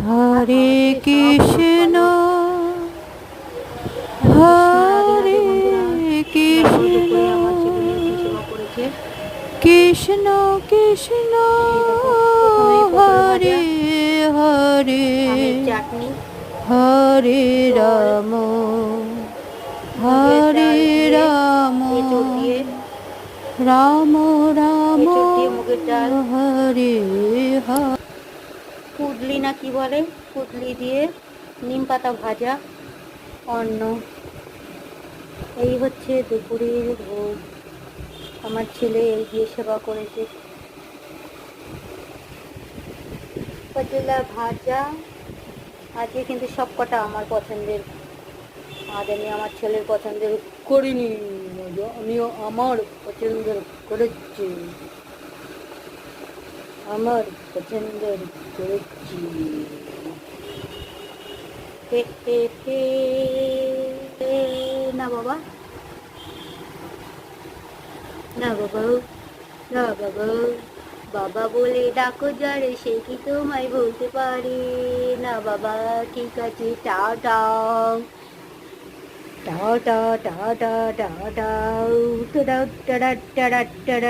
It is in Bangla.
হরে কৃষ্ণ হরে কৃষ্ণ কৃষ্ণ কৃষ্ণ হরে হরে হরে রাম হরে রাম রাম রাম হরে হরে। কুদলি না কি বলে, কুদলি দিয়ে নিম পাতা ভাজা অন্ন, এই হচ্ছে দুপুরের ভোগ। আমার ছেলে এই দিয়ে সেবা করেছে। পটলা ভাজা আজকে কিন্তু সব কটা আমার পছন্দের, আজ আমি আমার ছেলের পছন্দের করিনি, আমিও আমার পছন্দের করেছি, আমার পছন্দের করেছি। না বাবা, না বাবা, না বাবা, বাবা বলে ডাকো যারে সে কি তোমায় বলতে পারে না বাবা। ঠিক আছে, tata tata tata tata tata tata tata tata